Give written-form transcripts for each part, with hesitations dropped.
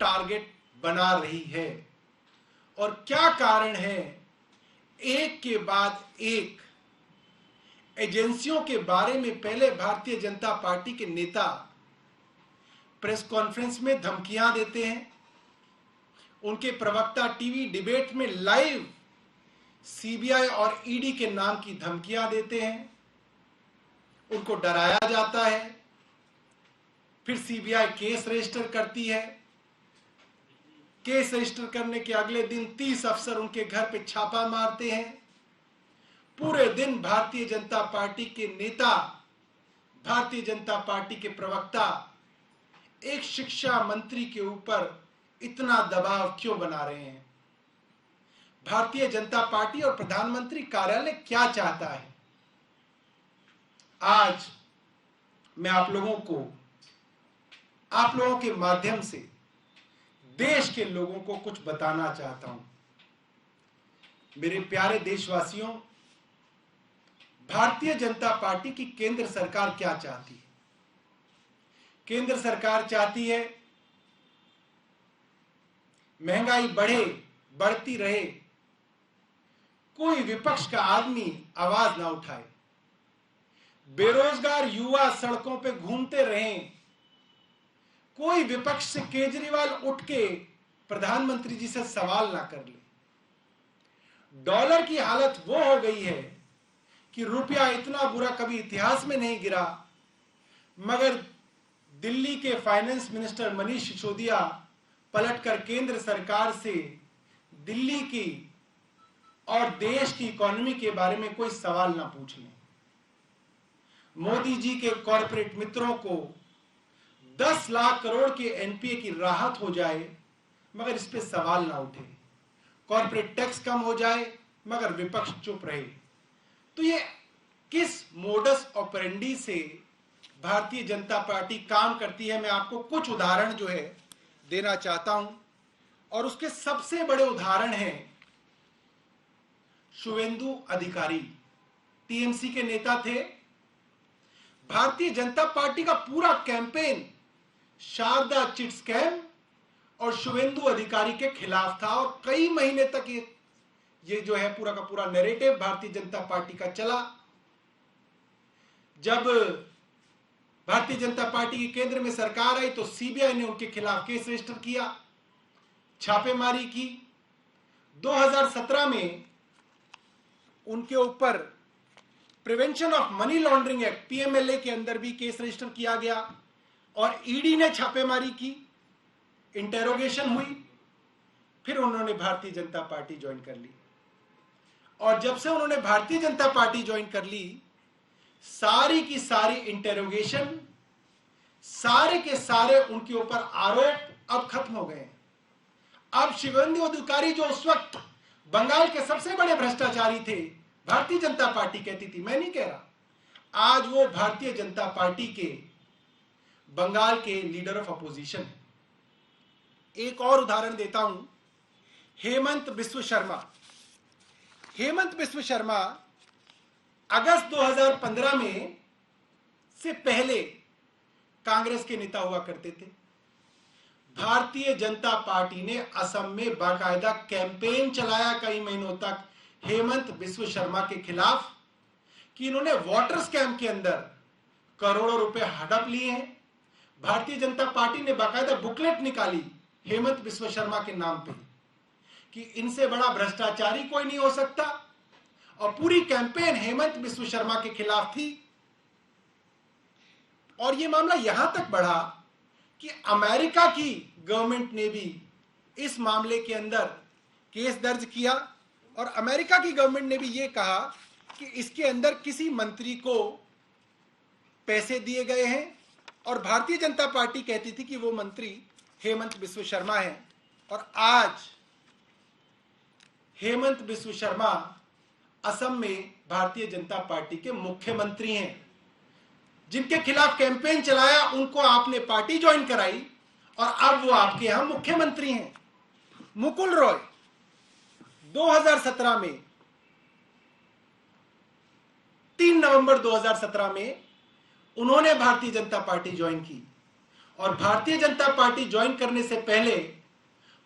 Target बना रही है। और क्या कारण है, एक के बाद एक एजेंसियों के बारे में पहले भारतीय जनता पार्टी के नेता प्रेस कॉन्फ्रेंस में धमकियां देते हैं, उनके प्रवक्ता टीवी डिबेट में लाइव सीबीआई और ईडी के नाम की धमकियां देते हैं, उनको डराया जाता है, फिर सीबीआई केस रजिस्टर करती है, केस रजिस्टर करने के अगले दिन 30 अफसर उनके घर पे छापा मारते हैं। पूरे दिन भारतीय जनता पार्टी के नेता, भारतीय जनता पार्टी के प्रवक्ता एक शिक्षा मंत्री के ऊपर इतना दबाव क्यों बना रहे हैं? भारतीय जनता पार्टी और प्रधानमंत्री कार्यालय क्या चाहता है? आज मैं आप लोगों के माध्यम से देश के लोगों को कुछ बताना चाहता हूं। मेरे प्यारे देशवासियों, भारतीय जनता पार्टी की केंद्र सरकार क्या चाहती है? केंद्र सरकार चाहती है महंगाई बढ़ती रहे, कोई विपक्ष का आदमी आवाज ना उठाए, बेरोजगार युवा सड़कों पे घूमते रहें, कोई विपक्ष से केजरीवाल उठ के प्रधानमंत्री जी से सवाल ना कर ले। डॉलर की हालत वो हो गई है कि रुपया इतना बुरा कभी इतिहास में नहीं गिरा, मगर दिल्ली के फाइनेंस मिनिस्टर मनीष सिसोदिया पलटकर केंद्र सरकार से दिल्ली की और देश की इकोनॉमी के बारे में कोई सवाल ना पूछ लें। मोदी जी के कॉर्पोरेट मित्रों को 10 लाख करोड़ के एनपीए की राहत हो जाए, मगर इस पे सवाल ना उठे। कॉर्पोरेट टैक्स कम हो जाए, मगर विपक्ष चुप रहे। तो ये किस मोडस ऑपरेंडी से भारतीय जनता पार्टी काम करती है, मैं आपको कुछ उदाहरण जो है देना चाहता हूं। और उसके सबसे बड़े उदाहरण हैं शुवेंदु अधिकारी, टीएमसी के नेता थे। भारतीय जनता पार्टी का पूरा कैंपेन शारदा चिट स्कैम और शुवेंदु अधिकारी के खिलाफ था, और कई महीने तक ये जो है पूरा का पूरा नैरेटिव भारतीय जनता पार्टी का चला। जब भारतीय जनता पार्टी की केंद्र में सरकार आई तो सीबीआई ने उनके खिलाफ केस रजिस्टर किया, छापेमारी की। 2017 में उनके ऊपर prevention of money laundering act PMLA के अंदर भी केस रजिस्टर किया गया, और ईडी ने छापेमारी की, इंटेरोगेशन हुई, फिर उन्होंने भारतीय जनता पार्टी ज्वाइन कर ली। और जब से उन्होंने भारतीय जनता पार्टी ज्वाइन कर ली, सारी की सारी इंटेरोगेशन, सारे के सारे उनके ऊपर आरोप अब खत्म हो गए। अब शुवेंदु अधिकारी जो उस वक्त बंगाल के सबसे बड़े भ्रष्टाचारी थे, भारतीय जनता पार्टी कहती थी, मैं नहीं कह रहा, आज वो भारतीय जनता पार्टी के बंगाल के लीडर ऑफ अपोजिशन है। एक और उदाहरण देता हूं, हेमंत बिस्व शर्मा। हेमंत बिस्व शर्मा अगस्त 2015 में से पहले कांग्रेस के नेता हुआ करते थे। भारतीय जनता पार्टी ने असम में बाकायदा कैंपेन चलाया कई महीनों तक हेमंत बिस्व शर्मा के खिलाफ कि इन्होंने वाटर स्कैम के अंदर करोड़ों रुपए हड़प लिए हैं। भारतीय जनता पार्टी ने बाकायदा बुकलेट निकाली हेमंत बिस्व शर्मा के नाम पे कि इनसे बड़ा भ्रष्टाचारी कोई नहीं हो सकता, और पूरी कैंपेन हेमंत बिस्व शर्मा के खिलाफ थी। और यह मामला यहां तक बढ़ा कि अमेरिका की गवर्नमेंट ने भी इस मामले के अंदर केस दर्ज किया, और अमेरिका की गवर्नमेंट ने भी यह कहा कि इसके अंदर किसी मंत्री को पैसे दिए गए हैं, और भारतीय जनता पार्टी कहती थी कि वो मंत्री हेमंत बिस्व शर्मा है। और आज हेमंत बिस्व शर्मा असम में भारतीय जनता पार्टी के मुख्यमंत्री हैं। जिनके खिलाफ कैंपेन चलाया उनको आपने पार्टी ज्वाइन कराई, और अब वो आपके यहां मुख्यमंत्री हैं। मुकुल रॉय 2017 में 3 नवंबर 2017 में उन्होंने भारतीय जनता पार्टी ज्वाइन की, और भारतीय जनता पार्टी ज्वाइन करने से पहले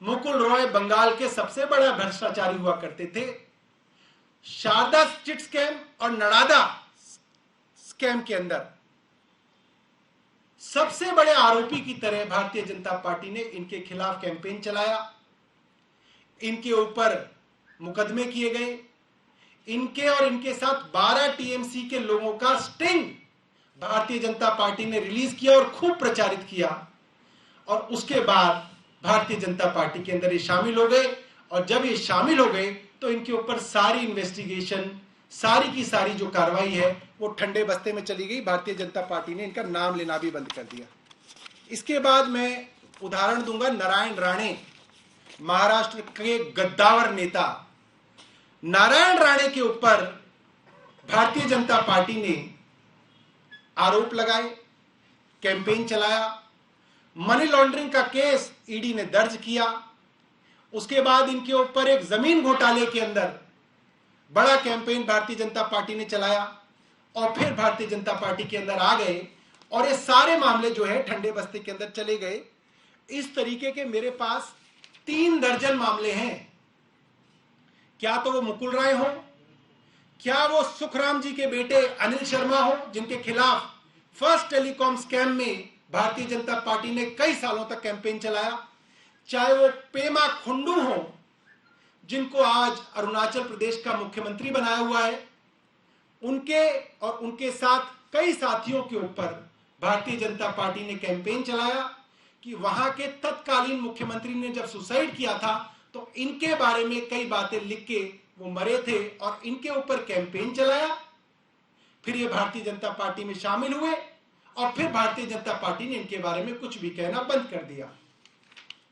मुकुल रॉय बंगाल के सबसे बड़ा भ्रष्टाचारी हुआ करते थे। शारदा चिट स्कैम और नड़ादा स्कैम के अंदर सबसे बड़े आरोपी की तरह भारतीय जनता पार्टी ने इनके खिलाफ कैंपेन चलाया, इनके ऊपर मुकदमे किए गए। इनके और इनके साथ 12 टीएमसी के लोगों का स्टिंग भारतीय जनता पार्टी ने रिलीज किया और खूब प्रचारित किया, और उसके बाद भारतीय जनता पार्टी के अंदर ये शामिल हो गए। और जब ये शामिल हो गए तो इनके ऊपर सारी इन्वेस्टिगेशन, सारी की सारी जो कार्रवाई है वो ठंडे बस्ते में चली गई। भारतीय जनता पार्टी ने इनका नाम लेना भी बंद कर दिया। इसके बाद मैं उदाहरण दूंगा नारायण राणे, महाराष्ट्र के गद्दावर नेता नारायण राणे के ऊपर भारतीय जनता पार्टी ने आरोप लगाए, कैंपेन चलाया, मनी लॉन्ड्रिंग का केस ईडी ने दर्ज किया। उसके बाद इनके ऊपर एक जमीन घोटाले के अंदर बड़ा कैंपेन भारतीय जनता पार्टी ने चलाया, और फिर भारतीय जनता पार्टी के अंदर आ गए और ये सारे मामले जो है ठंडे बस्ते के अंदर चले गए। इस तरीके के मेरे पास 3 दर्जन मामले हैं। क्या तो वो मुकुल राय हो, क्या वो सुखराम जी के बेटे अनिल शर्मा हो, जिनके खिलाफ फर्स्ट टेलीकॉम स्कैम में भारतीय जनता पार्टी ने कई सालों तक कैंपेन चलाया, चाहे वो पेमा खुंडू हो, जिनको आज अरुणाचल प्रदेश का मुख्यमंत्री बनाया हुआ है, उनके और उनके साथ कई साथियों के ऊपर भारतीय जनता पार्टी ने कैंपेन चलाया कि वहां के तत्कालीन मुख्यमंत्री ने जब सुसाइड किया था तो इनके बारे में कई बातें लिख के वो मरे थे, और इनके ऊपर कैंपेन चलाया। फिर ये भारतीय जनता पार्टी में शामिल हुए और फिर भारतीय जनता पार्टी ने इनके बारे में कुछ भी कहना बंद कर दिया।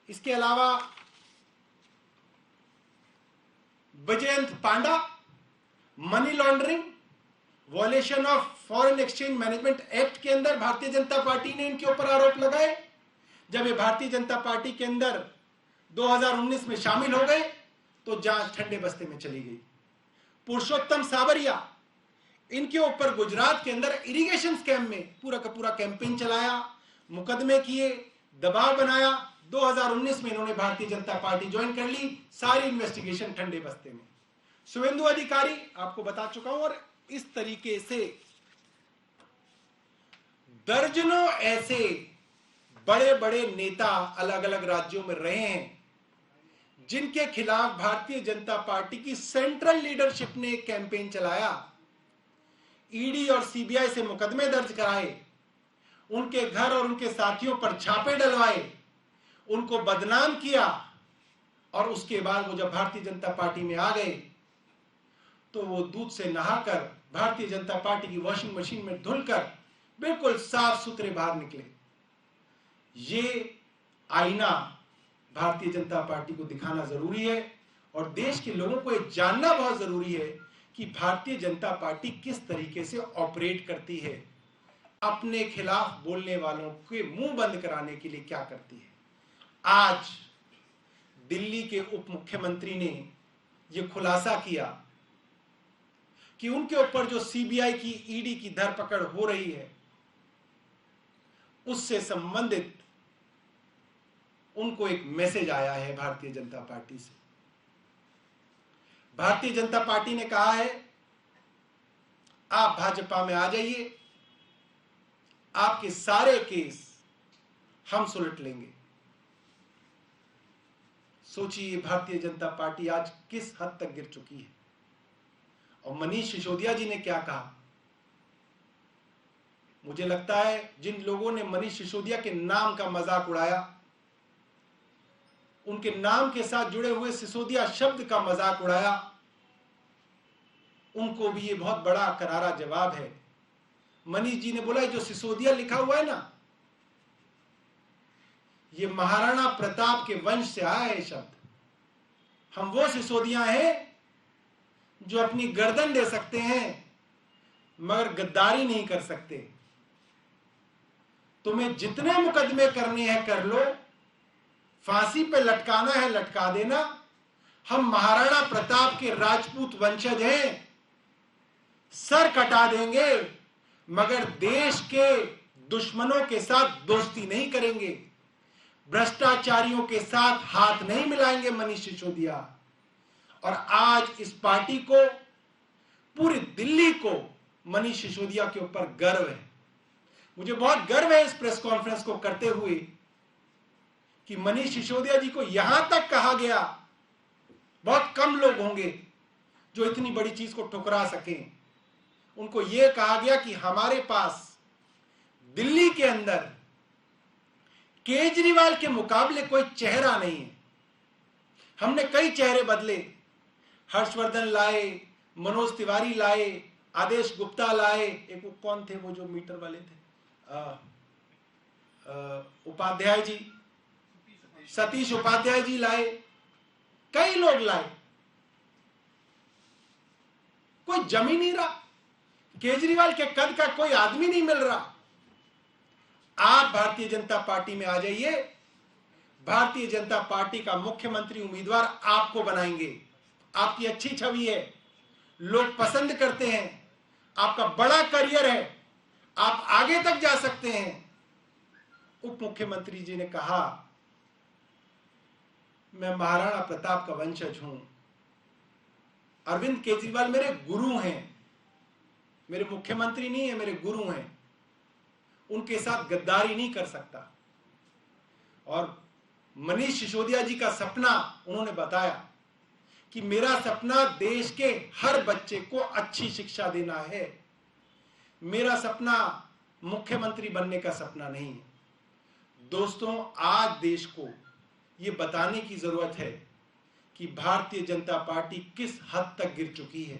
इसके अलावा Vaijayant Panda, money laundering, violation of foreign exchange management act के अंदर भारतीय जनता पार्टी ने इनके ऊपर आरोप लगाए। जब ये भारतीय जनता पार्टी के अंदर 2019 में शामिल हो गए तो जांच ठंडे बस्ते में चली गई। पुरुषोत्तम सावरिया, इनके ऊपर गुजरात के अंदर इरिगेशन स्कैम में पूरा का पूरा कैंपेन चलाया, मुकदमे किए, दबाव बनाया। 2019 में इन्होंने भारतीय जनता पार्टी ज्वाइन कर ली, सारी इन्वेस्टिगेशन ठंडे बस्ते में। शुभेंदु अधिकारी आपको बता चुका हूं, और इस तरीके से दर्जनों ऐसे बड़े बड़े नेता अलग अलग राज्यों में रहे हैं जिनके खिलाफ भारतीय जनता पार्टी की सेंट्रल लीडरशिप ने एक कैंपेन चलाया, ईडी और सीबीआई से मुकदमे दर्ज कराए, उनके घर और उनके साथियों पर छापे डलवाए, उनको बदनाम किया, और उसके बाद वो जब भारतीय जनता पार्टी में आ गए तो वो दूध से नहाकर भारतीय जनता पार्टी की वॉशिंग मशीन में धुलकर बिल्कुल साफ सुथरे बाहर निकले। ये आईना भारतीय जनता पार्टी को दिखाना जरूरी है, और देश के लोगों को ये जानना बहुत जरूरी है कि भारतीय जनता पार्टी किस तरीके से ऑपरेट करती है, अपने खिलाफ बोलने वालों के मुंह बंद कराने के लिए क्या करती है। आज दिल्ली के उप मुख्यमंत्री ने यह खुलासा किया कि उनके ऊपर जो सीबीआई की, ईडी की धरपकड़ हो रही है, उससे संबंधित उनको एक मैसेज आया है भारतीय जनता पार्टी से। भारतीय जनता पार्टी ने कहा है, आप भाजपा में आ जाइए, आपके सारे केस हम सुलट लेंगे। सोचिए भारतीय जनता पार्टी आज किस हद तक गिर चुकी है। और मनीष सिसोदिया जी ने क्या कहा, मुझे लगता है जिन लोगों ने मनीष सिसोदिया के नाम का मजाक उड़ाया, उनके नाम के साथ जुड़े हुए सिसोदिया शब्द का मजाक उड़ाया, उनको भी ये बहुत बड़ा करारा जवाब है। मनीष जी ने बोला जो सिसोदिया लिखा हुआ है ना, ये महाराणा प्रताप के वंश से आया है शब्द। हम वो सिसोदिया हैं जो अपनी गर्दन दे सकते हैं मगर गद्दारी नहीं कर सकते। तुम्हें जितने मुकदमे करने हैं कर लो, फांसी पे लटकाना है लटका देना। हम महाराणा प्रताप के राजपूत वंशज हैं, सर कटा देंगे मगर देश के दुश्मनों के साथ दोस्ती नहीं करेंगे, भ्रष्टाचारियों के साथ हाथ नहीं मिलाएंगे मनीष सिसोदिया। और आज इस पार्टी को, पूरी दिल्ली को मनीष सिसोदिया के ऊपर गर्व है। मुझे बहुत गर्व है इस प्रेस कॉन्फ्रेंस को करते हुए कि मनीष सिसोदिया जी को यहां तक कहा गया, बहुत कम लोग होंगे जो इतनी बड़ी चीज को ठुकरा सकें। उनको यह कहा गया कि हमारे पास दिल्ली के अंदर केजरीवाल के मुकाबले कोई चेहरा नहीं है। हमने कई चेहरे बदले, हर्षवर्धन लाए, मनोज तिवारी लाए, आदेश गुप्ता लाए, एक वो कौन थे वो जो मीटर वाले थे, उपाध्याय जी, सतीश उपाध्याय जी लाए, कई लोग लाए, कोई जम ही नहीं रहा। केजरीवाल के कद का कोई आदमी नहीं मिल रहा। आप भारतीय जनता पार्टी में आ जाइए, भारतीय जनता पार्टी का मुख्यमंत्री उम्मीदवार आपको बनाएंगे। आपकी अच्छी छवि है, लोग पसंद करते हैं, आपका बड़ा करियर है, आप आगे तक जा सकते हैं। उप मुख्यमंत्री जी ने कहा, मैं महाराणा प्रताप का वंशज हूं, अरविंद केजरीवाल मेरे गुरु हैं, मेरे मुख्यमंत्री नहीं है, मेरे गुरु हैं, उनके साथ गद्दारी नहीं कर सकता। और मनीष सिसोदिया जी का सपना उन्होंने बताया कि मेरा सपना देश के हर बच्चे को अच्छी शिक्षा देना है, मेरा सपना मुख्यमंत्री बनने का सपना नहीं है। दोस्तों, आज देश को यह बताने की जरूरत है कि भारतीय जनता पार्टी किस हद तक गिर चुकी है।